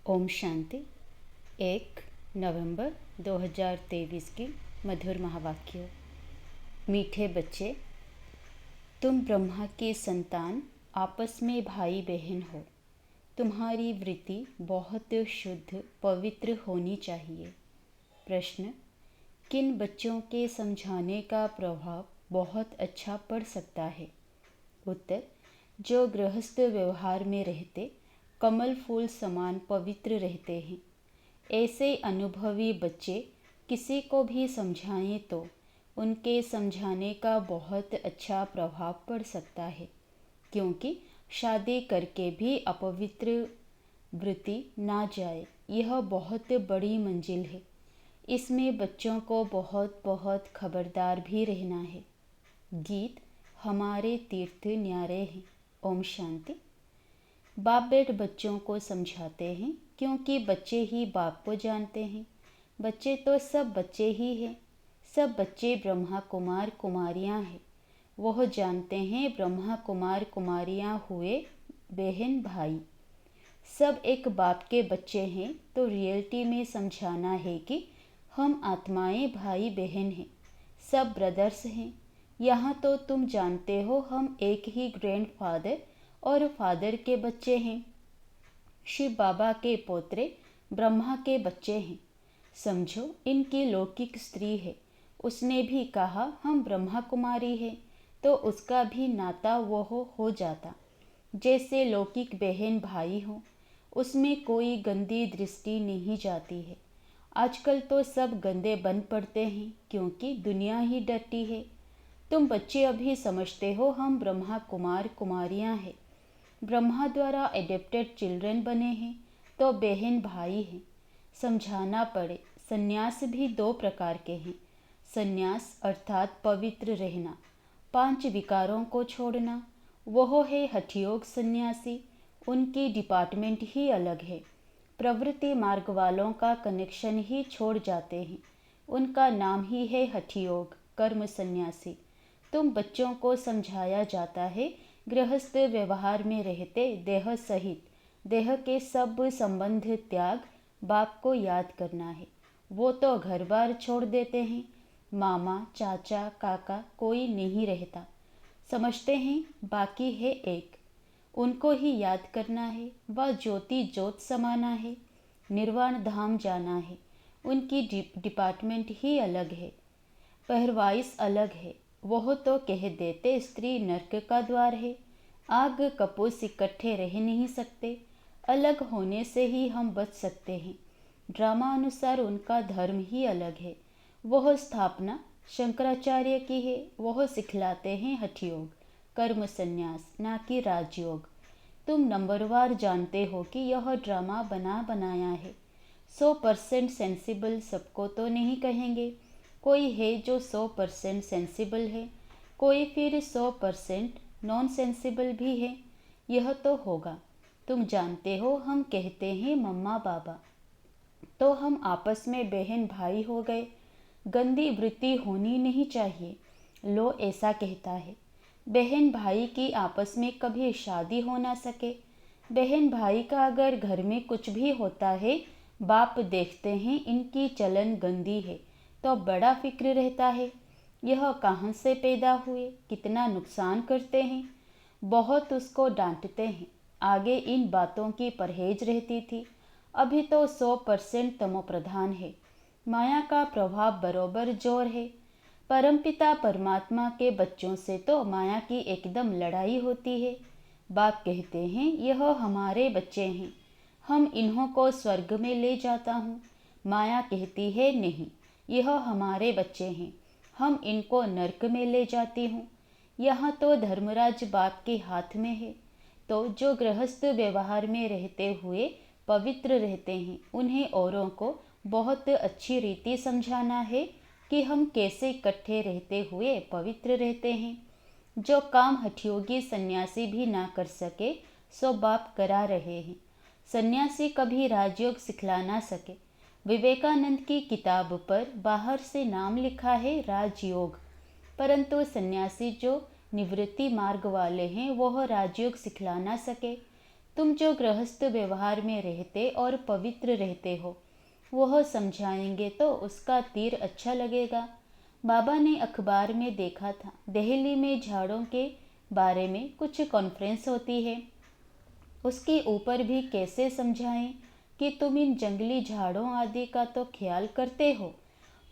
ओम शांति। 1 नवंबर 2023 की मधुर महावाक्य। मीठे बच्चे, तुम ब्रह्मा की संतान, आपस में भाई बहन हो। तुम्हारी वृत्ति बहुत शुद्ध पवित्र होनी चाहिए। प्रश्न: किन बच्चों के समझाने का प्रभाव बहुत अच्छा पड़ सकता है? उत्तर: जो गृहस्थ व्यवहार में रहते कमल फूल समान पवित्र रहते हैं। ऐसे अनुभवी बच्चे किसी को भी समझाएं तो उनके समझाने का बहुत अच्छा प्रभाव पड़ सकता है, क्योंकि शादी करके भी अपवित्र वृत्ति ना जाए, यह बहुत बड़ी मंजिल है। इसमें बच्चों को बहुत बहुत खबरदार भी रहना है। गीत हमारे तीर्थ न्यारे हैं। ओम शांति। बाप बेट बच्चों को समझाते हैं क्योंकि बच्चे ही बाप को जानते हैं। बच्चे तो सब बच्चे ही हैं। सब बच्चे ब्रह्मा कुमार कुमारियां हैं। वह जानते हैं ब्रह्मा कुमार कुमारियां हुए बहन भाई। सब एक बाप के बच्चे हैं। तो रियलिटी में समझाना है कि हम आत्माएं भाई बहन हैं, सब ब्रदर्स हैं। यहाँ तो तुम जानते हो हम एक ही ग्रैंडफादर और फादर के बच्चे हैं। शिव बाबा के पोतरे ब्रह्मा के बच्चे हैं। समझो, इनकी लौकिक स्त्री है, उसने भी कहा हम ब्रह्मा कुमारी हैं, तो उसका भी नाता वह हो जाता। जैसे लौकिक बहन भाई हो, उसमें कोई गंदी दृष्टि नहीं जाती है। आजकल तो सब गंदे बन पड़ते हैं क्योंकि दुनिया ही डरती है। तुम बच्चे अभी समझते हो हम ब्रह्मा कुमार कुमारियां हैं, ब्रह्मा द्वारा एडेप्टेड चिल्ड्रन बने हैं, तो बहन भाई हैं। समझाना पड़े, संन्यास भी दो प्रकार के हैं। संन्यास अर्थात पवित्र रहना, 5 विकारों को छोड़ना, वह है हठयोग सन्यासी। उनकी डिपार्टमेंट ही अलग है। प्रवृत्ति मार्ग वालों का कनेक्शन ही छोड़ जाते हैं। उनका नाम ही है हठयोग कर्म सन्यासी। तुम बच्चों को समझाया जाता है गृहस्थ व्यवहार में रहते देह सहित देह के सब संबंध त्याग बाप को याद करना है। वो तो घर बार छोड़ देते हैं, मामा चाचा काका कोई नहीं रहता। समझते हैं बाकी है एक, उनको ही याद करना है। वह ज्योति ज्योत समाना है, निर्वाण धाम जाना है। उनकी डिपार्टमेंट ही अलग है, पहरवाइश अलग है। वह तो कह देते स्त्री नरक का द्वार है। आग कपूस इकट्ठे रह नहीं सकते, अलग होने से ही हम बच सकते हैं। ड्रामा अनुसार उनका धर्म ही अलग है। वह स्थापना शंकराचार्य की है। वह सिखलाते हैं हठयोग कर्म संन्यास, ना कि राजयोग। तुम नंबरवार जानते हो कि यह ड्रामा बना बनाया है। 100% सेंसिबल सबको तो नहीं कहेंगे। कोई है जो 100% सेंसिबल है, कोई फिर 100% नॉन सेंसिबल भी है। यह तो होगा। तुम जानते हो हम कहते हैं मम्मा बाबा, तो हम आपस में बहन भाई हो गए। गंदी वृत्ति होनी नहीं चाहिए। लो ऐसा कहता है, बहन भाई की आपस में कभी शादी हो ना सके। बहन भाई का अगर घर में कुछ भी होता है, बाप देखते हैं इनकी चलन गंदी है, तो बड़ा फिक्र रहता है। यह कहाँ से पैदा हुए, कितना नुकसान करते हैं। बहुत उसको डांटते हैं। आगे इन बातों की परहेज रहती थी। अभी तो 100% तमोप्रधान है। माया का प्रभाव बरोबर जोर है। परमपिता परमात्मा के बच्चों से तो माया की एकदम लड़ाई होती है। बाप कहते हैं यह हमारे बच्चे हैं, हम इन्हों को स्वर्ग में ले जाता हूँ। माया कहती है नहीं, यह हमारे बच्चे हैं, हम इनको नरक में ले जाती हूँ। यहाँ तो धर्मराज बाप के हाथ में है। तो जो गृहस्थ व्यवहार में रहते हुए पवित्र रहते हैं, उन्हें औरों को बहुत अच्छी रीति समझाना है कि हम कैसे इकट्ठे रहते हुए पवित्र रहते हैं। जो काम हठयोगी सन्यासी भी ना कर सके, सो बाप करा रहे हैं। सन्यासी कभी राजयोग सिखला ना सके। विवेकानंद की किताब पर बाहर से नाम लिखा है राजयोग, परंतु सन्यासी जो निवृत्ति मार्ग वाले हैं वह राजयोग सिखला ना सके। तुम जो गृहस्थ व्यवहार में रहते और पवित्र रहते हो वह समझाएंगे तो उसका तीर अच्छा लगेगा। बाबा ने अखबार में देखा था, दिल्ली में झाड़ों के बारे में कुछ कॉन्फ्रेंस होती है। उसके ऊपर भी कैसे समझाएं कि तुम इन जंगली झाड़ों आदि का तो ख्याल करते हो,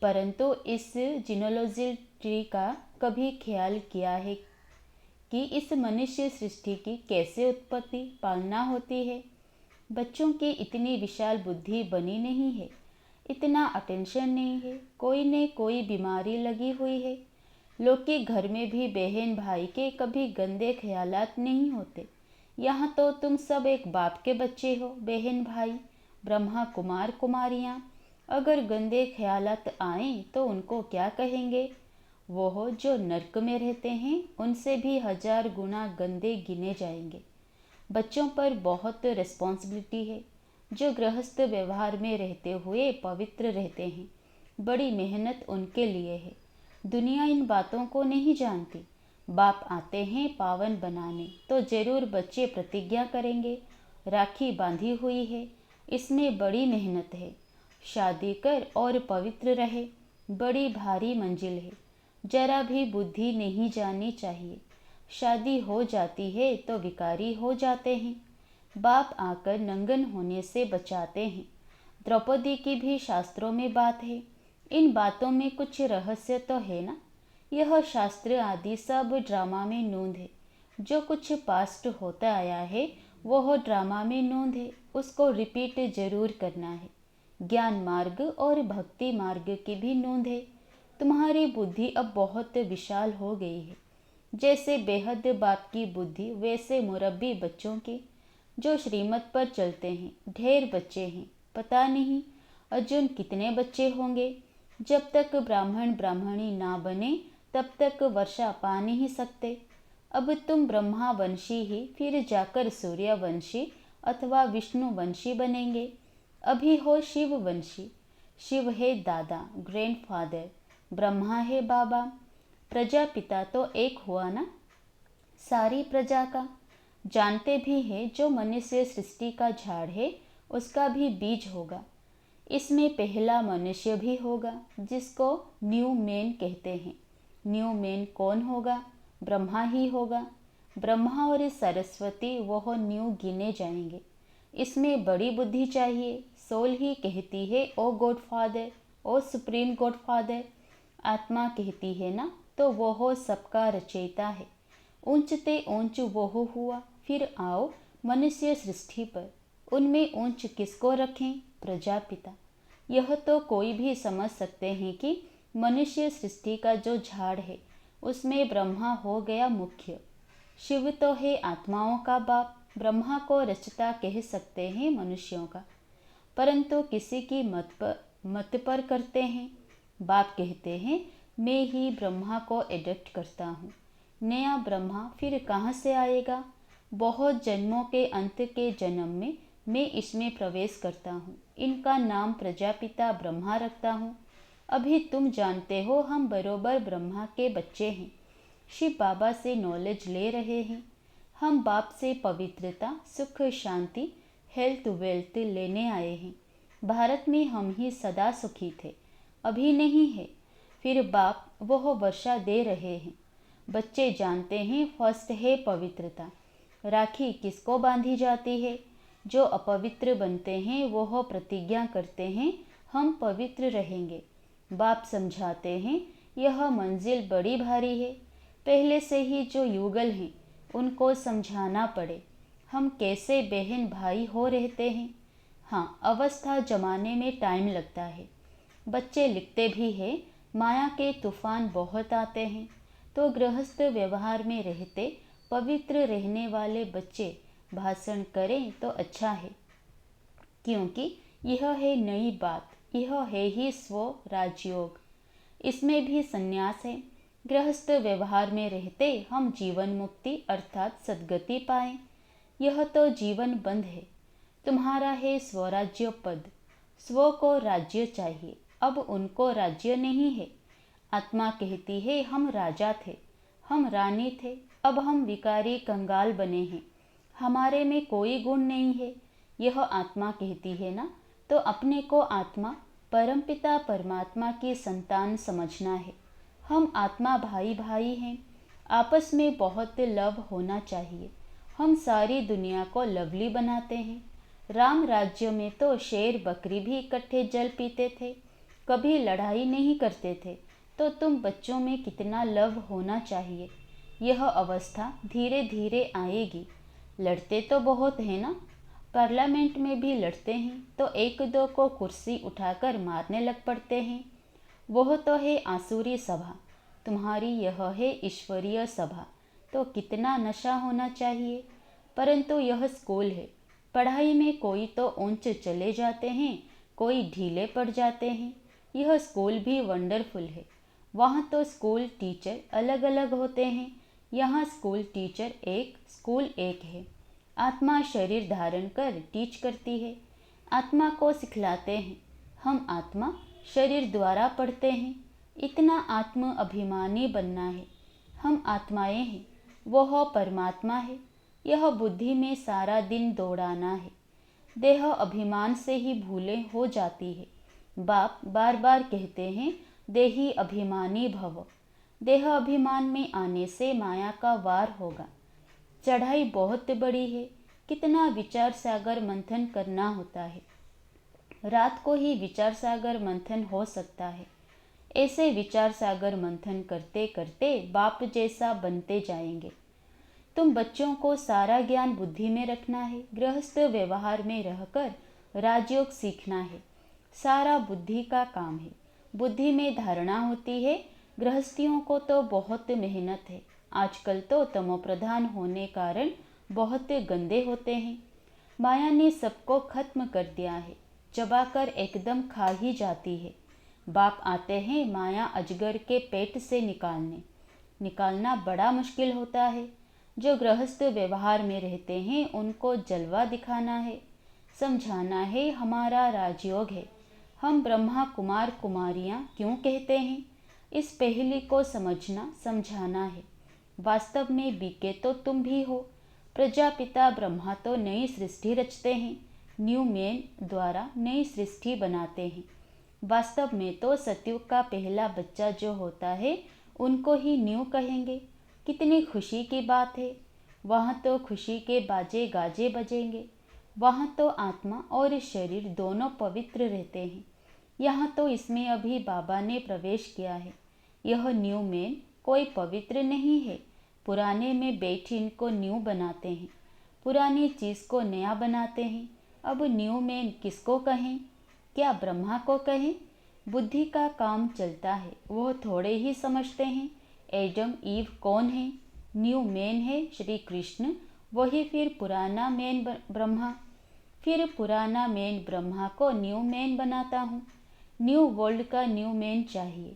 परंतु इस जिनोलॉजी ट्री का कभी ख्याल किया है कि इस मनुष्य सृष्टि की कैसे उत्पत्ति पालना होती है। बच्चों की इतनी विशाल बुद्धि बनी नहीं है, इतना अटेंशन नहीं है, कोई ने कोई बीमारी लगी हुई है। लोग के घर में भी बहन भाई के कभी गंदे ख्यालात नहीं होते। यहाँ तो तुम सब एक बाप के बच्चे हो, बहन भाई, ब्रह्मा कुमार कुमारियाँ। अगर गंदे ख्यालात आएं तो उनको क्या कहेंगे? वो जो नर्क में रहते हैं उनसे भी 1000 गुना गंदे गिने जाएंगे। बच्चों पर बहुत रिस्पॉन्सिबिलिटी है जो गृहस्थ व्यवहार में रहते हुए पवित्र रहते हैं। बड़ी मेहनत उनके लिए है। दुनिया इन बातों को नहीं जानती। बाप आते हैं पावन बनाने तो जरूर बच्चे प्रतिज्ञा करेंगे। राखी बांधी हुई है, इसमें बड़ी मेहनत है। शादी कर और पवित्र रहे, बड़ी भारी मंजिल है। जरा भी बुद्धि नहीं जानी चाहिए। शादी हो जाती है तो विकारी हो जाते हैं। बाप आकर नंगन होने से बचाते हैं। द्रौपदी की भी शास्त्रों में बात है। इन बातों में कुछ रहस्य तो है ना? यह शास्त्र आदि सब ड्रामा में नूंद है। जो कुछ पास्ट होता आया है वह ड्रामा में नूंद है, उसको रिपीट जरूर करना है। ज्ञान मार्ग और भक्ति मार्ग की भी नूंद है। तुम्हारी बुद्धि अब बहुत विशाल हो गई है। जैसे बेहद बाप की बुद्धि वैसे मुरब्बी बच्चों की, जो श्रीमत पर चलते हैं। ढेर बच्चे हैं, पता नहीं अर्जुन कितने बच्चे होंगे। जब तक ब्राह्मण ब्राह्मणी ना बने तब तक वर्षा पा नहीं सकते। अब तुम ब्रह्मा वंशी ही फिर जाकर सूर्यवंशी अथवा विष्णु वंशी बनेंगे। अभी हो शिव वंशी। शिव है दादा, ग्रैंडफादर, ब्रह्मा है बाबा। प्रजापिता तो एक हुआ ना, सारी प्रजा का। जानते भी है जो मनुष्य सृष्टि का झाड़ है उसका भी बीज होगा। इसमें पहला मनुष्य भी होगा जिसको न्यू मैन कहते हैं। न्यू मैन कौन होगा? ब्रह्मा ही होगा। ब्रह्मा और सरस्वती वह न्यू गिने जाएंगे। इसमें बड़ी बुद्धि चाहिए। सोल ही कहती है ओ गॉड फादर, ओ सुप्रीम गॉड फादर। आत्मा कहती है ना, तो वह सबका रचयिता है। ऊंचते ऊंच वह हुआ। फिर आओ मनुष्य सृष्टि पर। उनमें ऊंच किसको रखें? प्रजापिता। यह तो कोई भी समझ सकते हैं कि मनुष्य सृष्टि का जो झाड़ है उसमें ब्रह्मा हो गया मुख्य। शिव तो है आत्माओं का बाप। ब्रह्मा को रचता कह सकते हैं मनुष्यों का, परंतु किसी की मत पर करते हैं। बाप कहते हैं मैं ही ब्रह्मा को एडप्ट करता हूँ। नया ब्रह्मा फिर कहाँ से आएगा? बहुत जन्मों के अंत के जन्म में मैं इसमें प्रवेश करता हूँ। इनका नाम प्रजापिता ब्रह्मा रखता हूँ। अभी तुम जानते हो हम बरोबर ब्रह्मा के बच्चे हैं। शिव बाबा से नॉलेज ले रहे हैं। हम बाप से पवित्रता, सुख, शांति, हेल्थ, वेल्थ लेने आए हैं। भारत में हम ही सदा सुखी थे, अभी नहीं है। फिर बाप वह वर्षा दे रहे हैं। बच्चे जानते हैं फर्स्ट है पवित्रता। राखी किसको बांधी जाती है? जो अपवित्र बनते हैं वह प्रतिज्ञा करते हैं हम पवित्र रहेंगे। बाप समझाते हैं यह मंजिल बड़ी भारी है। पहले से ही जो युगल हैं उनको समझाना पड़े हम कैसे बहन भाई हो रहते हैं। हाँ, अवस्था जमाने में टाइम लगता है। बच्चे लिखते भी हैं माया के तूफान बहुत आते हैं, तो गृहस्थ व्यवहार में रहते पवित्र रहने वाले बच्चे भाषण करें तो अच्छा है, क्योंकि यह है नई बात। यह है ही स्व राजयोग। इसमें भी संन्यास है। गृहस्थ व्यवहार में रहते हम जीवन मुक्ति अर्थात सद्गति पाएं। यह तो जीवन बंद है। तुम्हारा है स्वराज्य पद। स्व को राज्य चाहिए, अब उनको राज्य नहीं है। आत्मा कहती है हम राजा थे, हम रानी थे, अब हम विकारी कंगाल बने हैं। हमारे में कोई गुण नहीं है, यह आत्मा कहती है ना। तो अपने को आत्मा परमपिता परमात्मा की संतान समझना है। हम आत्मा भाई भाई हैं, आपस में बहुत लव होना चाहिए। हम सारी दुनिया को लवली बनाते हैं। राम राज्य में तो शेर बकरी भी इकट्ठे जल पीते थे, कभी लड़ाई नहीं करते थे। तो तुम बच्चों में कितना लव होना चाहिए। यह अवस्था धीरे धीरे आएगी। लड़ते तो बहुत है ना, पार्लियामेंट में भी लड़ते हैं तो एक दो को कुर्सी उठाकर मारने लग पड़ते हैं। वह तो है आसुरी सभा, तुम्हारी यह है ईश्वरीय सभा। तो कितना नशा होना चाहिए। परंतु यह स्कूल है, पढ़ाई में कोई तो ऊंच चले जाते हैं, कोई ढीले पड़ जाते हैं। यह स्कूल भी वंडरफुल है। वहाँ तो स्कूल टीचर अलग अलग होते हैं, यहाँ स्कूल टीचर एक, स्कूल एक है। आत्मा शरीर धारण कर टीच करती है, आत्मा को सिखलाते हैं। हम आत्मा शरीर द्वारा पढ़ते हैं। इतना आत्म अभिमानी बनना है। हम आत्माएं हैं, वह परमात्मा है। यह बुद्धि में सारा दिन दौड़ाना है। देह अभिमान से ही भूलें हो जाती है। बाप बार बार कहते हैं, देही अभिमानी भव। देह अभिमान में आने से माया का वार होगा। चढ़ाई बहुत बड़ी है, कितना विचार सागर मंथन करना होता है। रात को ही विचार सागर मंथन हो सकता है। ऐसे विचार सागर मंथन करते करते बाप जैसा बनते जाएंगे। तुम बच्चों को सारा ज्ञान बुद्धि में रखना है। गृहस्थ व्यवहार में रहकर राजयोग सीखना है। सारा बुद्धि का काम है। बुद्धि में धारणा होती है। गृहस्थियों को तो बहुत मेहनत है। आजकल तो तमोप्रधान होने कारण बहुत गंदे होते हैं। माया ने सबको खत्म कर दिया है, चबाकर एकदम खा ही जाती है। बाप आते हैं माया अजगर के पेट से निकालना बड़ा मुश्किल होता है। जो गृहस्थ व्यवहार में रहते हैं उनको जलवा दिखाना है, समझाना है हमारा राजयोग है। हम ब्रह्मा कुमार कुमारियाँ क्यों कहते हैं, इस पहली को समझना समझाना है। वास्तव में बीके तो तुम भी हो। प्रजापिता ब्रह्मा तो नई सृष्टि रचते हैं, न्यू मैन द्वारा नई सृष्टि बनाते हैं। वास्तव में तो सतयुग का पहला बच्चा जो होता है उनको ही न्यू कहेंगे। कितनी खुशी की बात है। वहाँ तो खुशी के बाजे गाजे बजेंगे। वहाँ तो आत्मा और शरीर दोनों पवित्र रहते हैं। यहाँ तो इसमें अभी बाबा ने प्रवेश किया है। यह न्यू मैन कोई पवित्र नहीं है। पुराने में बैठी इनको न्यू बनाते हैं, पुरानी चीज़ को नया बनाते हैं। अब न्यू मैन किसको कहें, क्या ब्रह्मा को कहें? बुद्धि का काम चलता है, वो थोड़े ही समझते हैं। एडम ईव कौन है? न्यू मैन है श्री कृष्ण, वही फिर पुराना मैन ब्रह्मा। फिर पुराना मैन ब्रह्मा को न्यू मैन बनाता हूँ। न्यू वर्ल्ड का न्यू मैन चाहिए।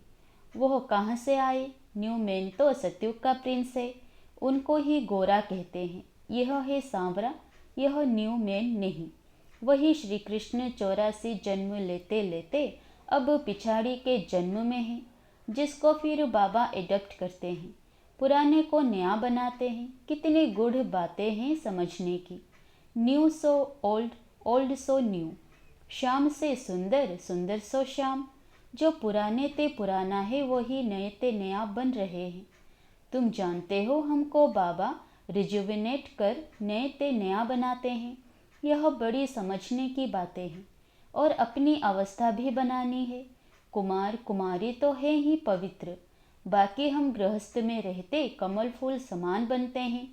वह कहाँ से आए? न्यू मैन तो सतयुग का प्रिंस है, उनको ही गोरा कहते हैं। यह है सांवरा, यह न्यू मैन नहीं। वही श्री कृष्ण 84 जन्म लेते लेते अब पिछाड़ी के जन्म में है, जिसको फिर बाबा एडप्ट करते हैं, पुराने को नया बनाते हैं। कितनी गूढ़ बातें हैं समझने की। New so old, old so new. Shyam से सुंदर, सुंदर सो श्याम। जो पुराने ते पुराना है वही नए ते नया बन रहे हैं। तुम जानते हो हमको बाबा रिजुविनेट कर नए ते नया बनाते हैं। यह बड़ी समझने की बातें हैं। और अपनी अवस्था भी बनानी है। कुमार कुमारी तो है ही पवित्र, बाकी हम गृहस्थ में रहते कमल फूल समान बनते हैं,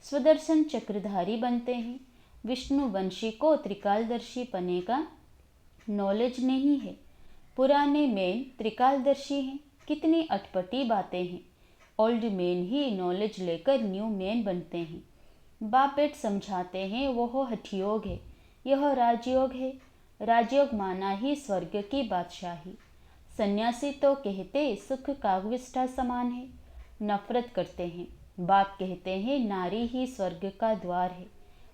स्वदर्शन चक्रधारी बनते हैं। विष्णु वंशी को त्रिकालदर्शी पने का नॉलेज नहीं है। पुराने मैन त्रिकालदर्शी हैं। कितनी अटपटी बातें हैं। ओल्ड मैन ही नॉलेज लेकर न्यू मैन बनते हैं। बाप बेट समझाते हैं वह हठयोग है, यह राजयोग है। राजयोग माना ही स्वर्ग की बादशाही। सन्यासी तो कहते सुख कागविष्ठा समान है, नफरत करते हैं। बाप कहते हैं नारी ही स्वर्ग का द्वार है।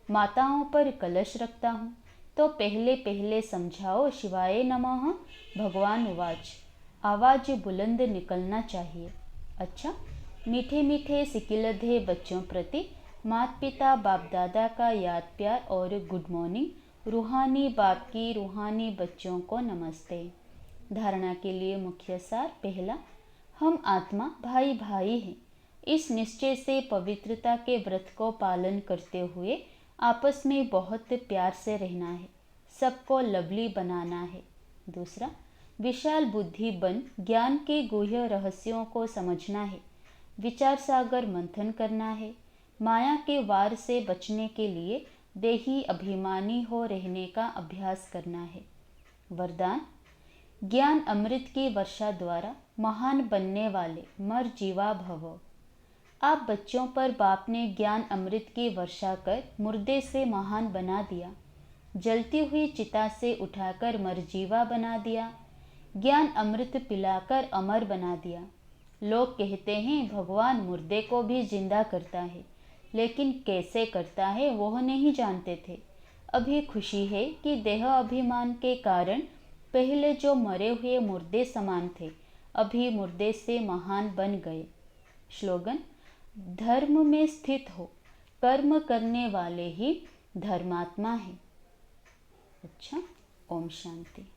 माताओं पर कलश रखता हूँ, तो पहले पहले समझाओ शिवाय नमः। भगवान उवाच, आवाज़ बुलंद निकलना चाहिए। अच्छा, मीठे मीठे सिकिलधे बच्चों प्रति माता पिता बाप दादा का याद प्यार और गुड मॉर्निंग। रूहानी बाप की रूहानी बच्चों को नमस्ते। धारणा के लिए मुख्य सार। पहला, हम आत्मा भाई भाई हैं। इस निश्चय से पवित्रता के व्रत को पालन करते हुए आपस में बहुत प्यार से रहना है, सबको लवली बनाना है। दूसरा, विशाल बुद्धि बन ज्ञान के गुह्य रहस्यों को समझना है, विचार सागर मंथन करना है, माया के वार से बचने के लिए देही अभिमानी हो रहने का अभ्यास करना है। वरदान, ज्ञान अमृत की वर्षा द्वारा महान बनने वाले मर जीवा भव। आप बच्चों पर बाप ने ज्ञान अमृत की वर्षा कर मुर्दे से महान बना दिया, जलती हुई चिता से उठाकर मरजीवा बना दिया, ज्ञान अमृत पिलाकर अमर बना दिया। लोग कहते हैं भगवान मुर्दे को भी जिंदा करता है, लेकिन कैसे करता है वह नहीं जानते थे। अभी खुशी है कि देह अभिमान के कारण पहले जो मरे हुए मुर्दे समान थे, अभी मुर्दे से महान बन गए। स्लोगन, धर्म में स्थित हो, कर्म करने वाले ही धर्मात्मा हैं। अच्छा, ओम शांति।